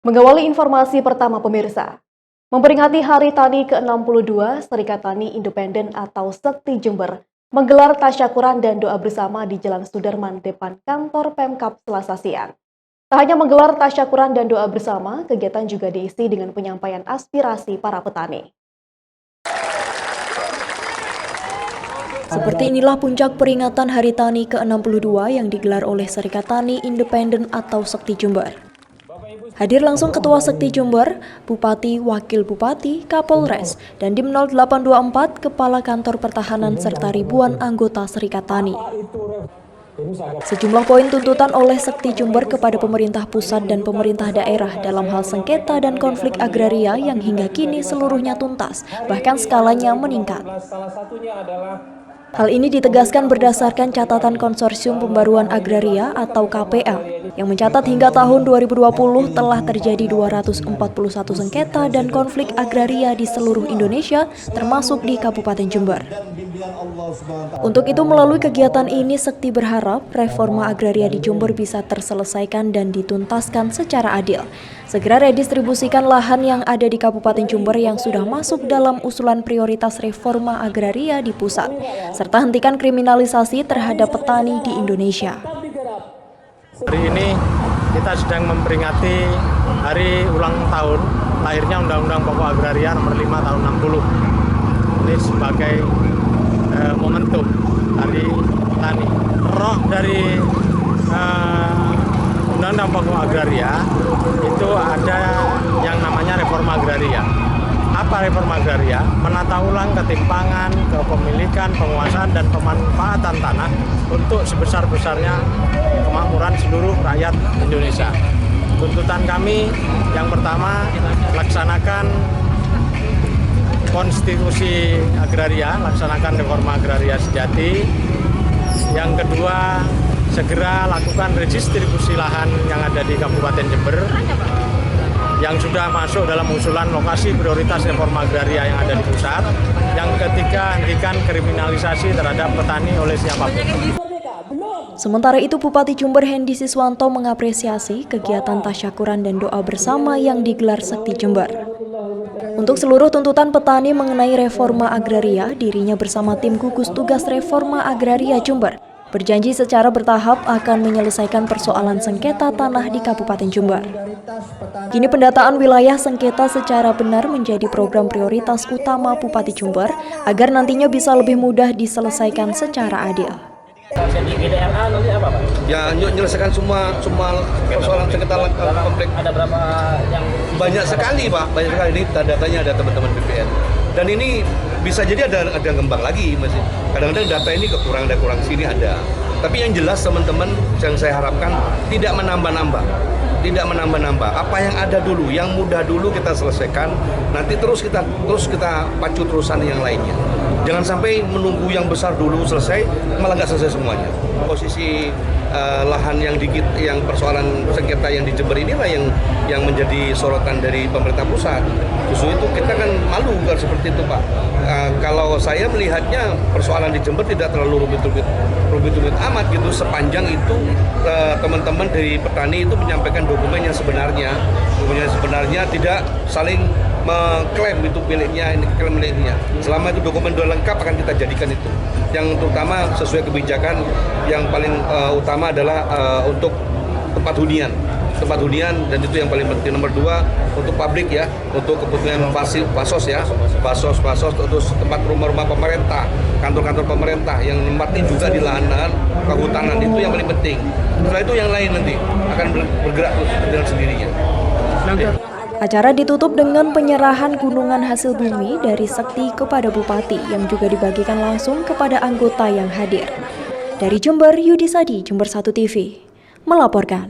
Mengawali informasi pertama pemirsa, memperingati Hari Tani ke-62, Serikat Tani Independen atau Sekti Jember menggelar tasyakuran dan doa bersama di Jalan Sudarman depan kantor Pemkab Selasa siang. Tak hanya menggelar tasyakuran dan doa bersama, kegiatan juga diisi dengan penyampaian aspirasi para petani. Seperti inilah puncak peringatan Hari Tani ke-62 yang digelar oleh Serikat Tani Independen atau Sekti Jember. Hadir langsung Ketua Sekti Jember, Bupati, Wakil Bupati, Kapolres, dan Dim 0824, Kepala Kantor Pertahanan serta ribuan anggota Serikat Tani. Sejumlah poin tuntutan oleh Sekti Jember kepada pemerintah pusat dan pemerintah daerah dalam hal sengketa dan konflik agraria yang hingga kini seluruhnya tuntas, bahkan skalanya meningkat. Hal ini ditegaskan berdasarkan catatan Konsorsium Pembaruan Agraria atau KPA yang mencatat hingga tahun 2020 telah terjadi 241 sengketa dan konflik agraria di seluruh Indonesia termasuk di Kabupaten Jember. Untuk itu melalui kegiatan ini Sekti berharap reforma agraria di Jember bisa terselesaikan dan dituntaskan secara adil. Segera redistribusikan lahan yang ada di Kabupaten Jember yang sudah masuk dalam usulan prioritas reforma agraria di pusat, serta hentikan kriminalisasi terhadap petani di Indonesia. Hari ini kita sedang memperingati hari ulang tahun lahirnya Undang-Undang Pokok Agraria Nomor 5 Tahun 60. Ini sebagai momentum Hari Tani. Roh dari Undang-Undang Pokok Agraria itu ada yang namanya reforma agraria. Apa reforma agraria? Menata ulang ketimpangan, kepemilikan, penguasaan, dan pemanfaatan tanah untuk sebesar-besarnya kemakmuran seluruh rakyat Indonesia. Tuntutan kami yang pertama, laksanakan konstitusi agraria, laksanakan reforma agraria sejati. Yang kedua, segera lakukan redistribusi lahan yang ada di Kabupaten Jember yang sudah masuk dalam usulan lokasi prioritas reforma agraria yang ada di pusat. Yang ketiga, hentikan kriminalisasi terhadap petani oleh siapapun. Sementara itu, Bupati Jember Hendy Siswanto mengapresiasi kegiatan tasyakuran dan doa bersama yang digelar Sekti Jember. Untuk seluruh tuntutan petani mengenai reforma agraria, dirinya bersama tim gugus tugas reforma agraria Jember berjanji secara bertahap akan menyelesaikan persoalan sengketa tanah di Kabupaten Jember. Kini pendataan wilayah sengketa secara benar menjadi program prioritas utama Bupati Jember agar nantinya bisa lebih mudah diselesaikan secara adil. Ya, menyelesaikan semua persoalan sengketa konflik. Ada berapa yang banyak sekali, Pak. Banyak sekali, ini datanya ada teman-teman BPN. Dan ini bisa jadi ada ngembang lagi, masih. Kadang-kadang data ini kurang sini ada. Tapi yang jelas teman-teman yang saya harapkan tidak menambah-nambah. Tidak menambah-nambah. Apa yang ada dulu, yang mudah dulu kita selesaikan. Nanti terus kita pacu terusan yang lainnya. Jangan sampai menunggu yang besar dulu selesai, malah nggak selesai semuanya. Posisi lahan yang dikit, yang persoalan sengketa yang di Jember inilah yang menjadi sorotan dari pemerintah pusat. Justru itu kita kan malu kan seperti itu, Pak. Kalau saya melihatnya persoalan di Jember tidak terlalu rumit-rumit amat gitu, sepanjang itu teman-teman dari petani itu menyampaikan dokumen yang sebenarnya tidak saling mengklaim itu miliknya, ini klaim miliknya. Selama itu dokumen sudah lengkap akan kita jadikan itu. Yang terutama sesuai kebijakan yang paling utama adalah untuk tempat hunian, dan itu yang paling penting. Nomor 2 untuk publik ya, untuk kebutuhan pasos ya, pasos terus tempat rumah-rumah pemerintah, kantor-kantor pemerintah yang nempatin juga di lahan-lahan kehutanan, itu yang paling penting. Setelah itu yang lain nanti akan bergerak dengan sendirinya. Acara ditutup dengan penyerahan gunungan hasil bumi dari Sekti kepada Bupati yang juga dibagikan langsung kepada anggota yang hadir. Dari Jember, Yudi Sadi, Jember 1 TV, melaporkan.